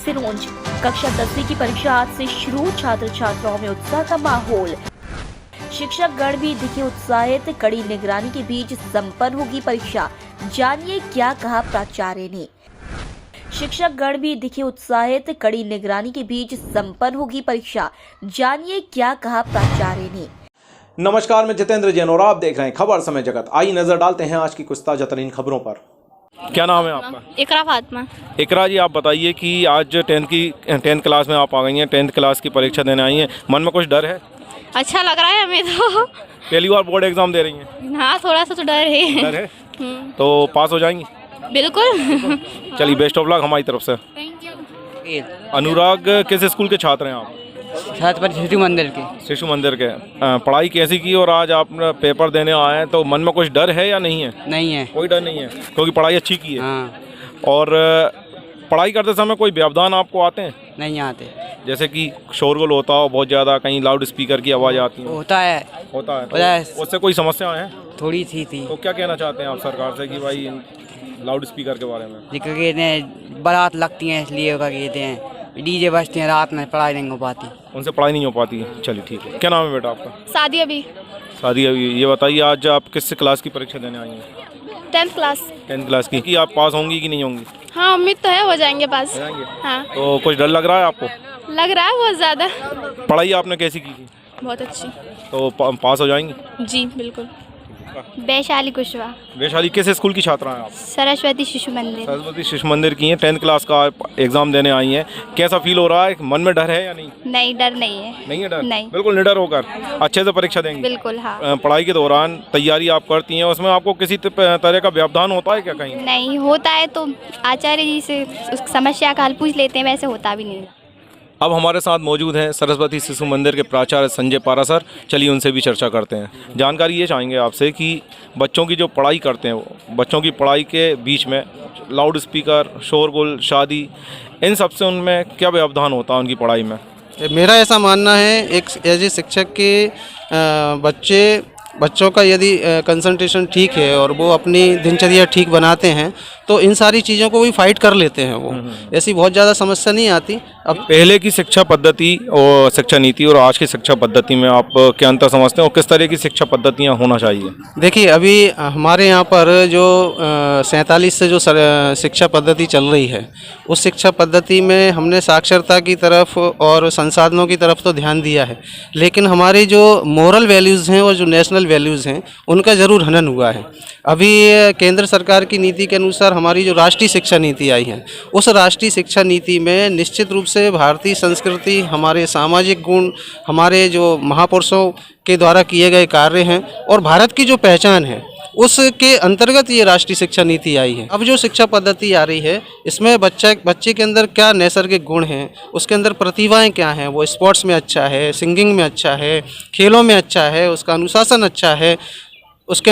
सिरोंज। कक्षा 10वीं की परीक्षा आज से शुरू, छात्र छात्राओं में उत्साह का माहौल। शिक्षक गण भी दिखे उत्साहित, कड़ी निगरानी के बीच संपन्न होगी परीक्षा। जानिए क्या कहा प्राचार्य ने। शिक्षक गण भी दिखे उत्साहित, कड़ी निगरानी के बीच संपन्न होगी परीक्षा। जानिए क्या कहा प्राचार्य ने। नमस्कार, मैं जितेंद्र जैन और आप देख रहे हैं खबर समय जगत। आइए नजर डालते हैं आज की कुछ ताजा तरीन खबरों पर। क्या नाम है आपका? इकरा फातिमा। इकरा जी, आप बताइए कि आज 10th क्लास में आप आ गई हैं, 10th क्लास की परीक्षा देने आई हैं, मन में कुछ डर है? अच्छा लग रहा है हमें तो। पहली बार बोर्ड एग्जाम दे रही हैं? हाँ, थोड़ा सा तो डर है। डर है? तो पास हो जाएंगी? बिल्कुल। चलिए, बेस्ट ऑफ लक हमारी तरफ से। Thank you. अनुराग किस स्कूल के छात्र हैं आप? छात्र शिशु मंदिर के। शिशु मंदिर के। पढ़ाई कैसी की और आज आप पेपर देने आए हैं, तो मन में कुछ डर है या नहीं है? नहीं है, कोई डर नहीं है क्योंकि पढ़ाई अच्छी की है। हाँ। और पढ़ाई करते समय कोई व्यवधान आपको आते हैं? नहीं आते। जैसे कि शोरगुल होता हो बहुत ज़्यादा, कहीं लाउड स्पीकर की आवाज़ आती है? होता है। होता है। तो उससे कोई समस्या है? थोड़ी सी थी। तो क्या कहना चाहते हैं आप सरकार से कि भाई लाउड स्पीकर के बारे में? क्योंकि बारात लगती हैं इसलिए क्या कहते हैं, डीजे बजते हैं, रात में पढ़ाई नहीं हो पाती। उनसे पढ़ाई नहीं हो पाती है। चलिए ठीक है। क्या नाम है बेटा आपका? शादी अभी। शादी अभी। ये बताइए, आज आप किस क्लास की परीक्षा देने आई हैं? 10th class. 10th क्लास की। कि आप पास होंगी कि नहीं होंगी? हाँ, उम्मीद तो है हो जाएंगे पास। हो जाएंगे? हाँ। तो कुछ डर लग रहा है आपको? लग रहा है बहुत ज़्यादा। पढ़ाई आपने कैसी की थी? बहुत अच्छी। तो पास हो जाएंगी? जी बिल्कुल। वैशाली कुशवाहा। वैशाली किस स्कूल की छात्रा हैं आप? सरस्वती शिशु मंदिर। सरस्वती शिशु मंदिर की हैं, 10th क्लास का एग्जाम देने आई हैं। कैसा फील हो रहा है? मन में डर है या नहीं? नहीं, डर नहीं है। नहीं है डर? नहीं। बिल्कुल निडर होकर अच्छे से परीक्षा देंगे? बिल्कुल हाँ। पढ़ाई के दौरान तैयारी आप करती हैं, उसमें आपको किसी तरह का व्यवधान होता है क्या कहीं? नहीं होता है तो आचार्य जी से उस समस्या का हल पूछ लेते हैं, वैसे होता भी नहीं। अब हमारे साथ मौजूद हैं सरस्वती शिशु मंदिर के प्राचार्य संजय पारा सर। चलिए उनसे भी चर्चा करते हैं। जानकारी ये चाहेंगे आपसे कि बच्चों की जो पढ़ाई करते हैं, वो बच्चों की पढ़ाई के बीच में लाउड स्पीकर, शोरगुल, शादी, इन सब से उनमें क्या व्यवधान होता है उनकी पढ़ाई में? मेरा ऐसा मानना है, एक एज ए शिक्षक के बच्चों का यदि कंसंट्रेशन ठीक है और वो अपनी दिनचर्या ठीक बनाते हैं तो इन सारी चीज़ों को भी फाइट कर लेते हैं। वो ऐसी बहुत ज़्यादा समस्या नहीं आती। अब पहले की शिक्षा पद्धति और शिक्षा नीति और आज की शिक्षा पद्धति में आप क्या अंतर समझते हैं और किस तरह की शिक्षा पद्धतियाँ होना चाहिए? देखिए, अभी हमारे यहाँ पर जो 47 से जो शिक्षा पद्धति चल रही है, उस शिक्षा पद्धति में हमने साक्षरता की तरफ और संसाधनों की तरफ तो ध्यान दिया है, लेकिन हमारी जो मोरल वैल्यूज़ हैं और जो नेशनल वैल्यूज़ हैं उनका ज़रूर हनन हुआ है। अभी केंद्र सरकार की नीति के अनुसार हमारी जो राष्ट्रीय शिक्षा नीति आई है, उस राष्ट्रीय शिक्षा नीति में निश्चित रूप से भारतीय संस्कृति, हमारे सामाजिक गुण, हमारे जो महापुरुषों के द्वारा किए गए कार्य हैं और भारत की जो पहचान है, उसके अंतर्गत ये राष्ट्रीय शिक्षा नीति आई है। अब जो शिक्षा पद्धति आ रही है, इसमें बच्चे के अंदर क्या नैसर्गिक गुण हैं, उसके अंदर प्रतिभाएं क्या हैं, वो स्पोर्ट्स में अच्छा है, सिंगिंग में अच्छा है, खेलों में अच्छा है, उसका अनुशासन अच्छा है, उसके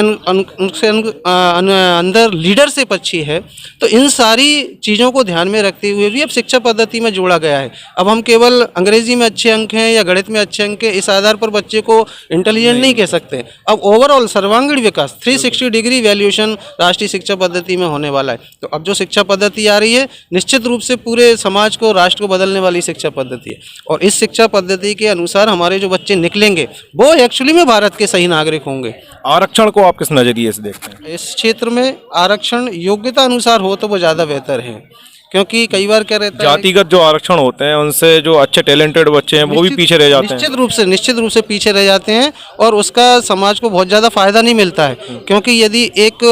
अंदर लीडरशिप अच्छी है, तो इन सारी चीज़ों को ध्यान में रखते हुए भी अब शिक्षा पद्धति में जोड़ा गया है। अब हम केवल अंग्रेजी में अच्छे अंक हैं या गणित में अच्छे अंक हैं, इस आधार पर बच्चे को इंटेलिजेंट नहीं कह सकते। अब ओवरऑल सर्वांगीण विकास 360 डिग्री वैल्यूएशन राष्ट्रीय शिक्षा पद्धति में होने वाला है। तो अब जो शिक्षा पद्धति आ रही है, निश्चित रूप से पूरे समाज को, राष्ट्र को बदलने वाली शिक्षा पद्धति है और इस शिक्षा पद्धति के अनुसार हमारे जो बच्चे निकलेंगे वो एक्चुअली में भारत के सही नागरिक होंगे। आरक्षण को आप किस नज़रिए से देखते हैं? इस क्षेत्र में आरक्षण योग्यता अनुसार हो तो वो ज़्यादा बेहतर है, क्योंकि कई बार क्या रहता है, जातिगत जो आरक्षण होते हैं उनसे जो अच्छे टैलेंटेड बच्चे हैं वो भी पीछे रह जाते हैं। निश्चित रूप से पीछे रह जाते हैं और उसका समाज को बहुत ज़्यादा फायदा नहीं मिलता है। क्योंकि यदि एक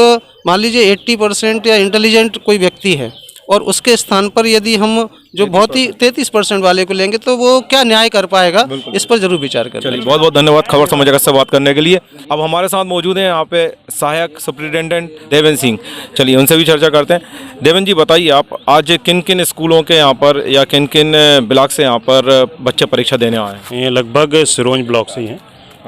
मान लीजिए 80% या इंटेलिजेंट कोई व्यक्ति है और उसके स्थान पर यदि हम जो बहुत ही 33% वाले को लेंगे तो वो क्या न्याय कर पाएगा, इस पर जरूर विचार करें। चलिए, बहुत बहुत धन्यवाद खबर समय जगत से बात करने के लिए। अब हमारे साथ मौजूद हैं यहाँ पे सहायक सुपरिटेंडेंट देवेन सिंह। चलिए उनसे भी चर्चा करते हैं। देवेन जी, बताइए आप आज किन किन स्कूलों के यहाँ पर या किन किन ब्लॉक से यहाँ पर बच्चे परीक्षा देने आए हैं? ये लगभग सिरोंज ब्लॉक से ही हैं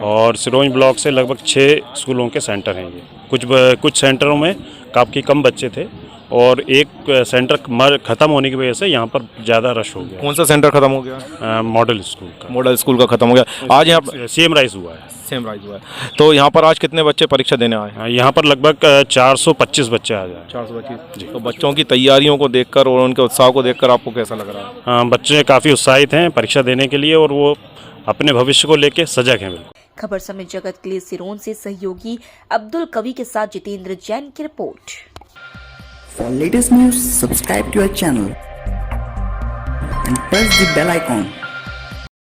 और सिरोंज ब्लॉक से लगभग 6 स्कूलों के सेंटर हैं। ये कुछ सेंटरों में काफ़ी कम बच्चे थे और एक सेंटर ख़त्म होने की वजह से यहाँ पर ज़्यादा रश हो गया। कौन सा सेंटर खत्म हो गया? मॉडल स्कूल का। मॉडल स्कूल का खत्म हो गया। आज यहाँ सेम राइज हुआ है। सेम राइज हुआ है। तो यहाँ पर आज कितने बच्चे परीक्षा देने आए हैं? यहाँ पर लगभग 425 बच्चे आ जाए। 425। तो बच्चों की तैयारियों को देखकर और उनके उत्साह को देखकर आपको कैसा लग रहा है? हाँ, बच्चे काफ़ी उत्साहित हैं परीक्षा देने के लिए और वो अपने भविष्य को लेके सजग हैं बिल्कुल। खबर समय जगत के लिए सिरोन से सहयोगी अब्दुल कवि के साथ जितेंद्र जैन की report. For latest news, subscribe to our channel and press the bell icon.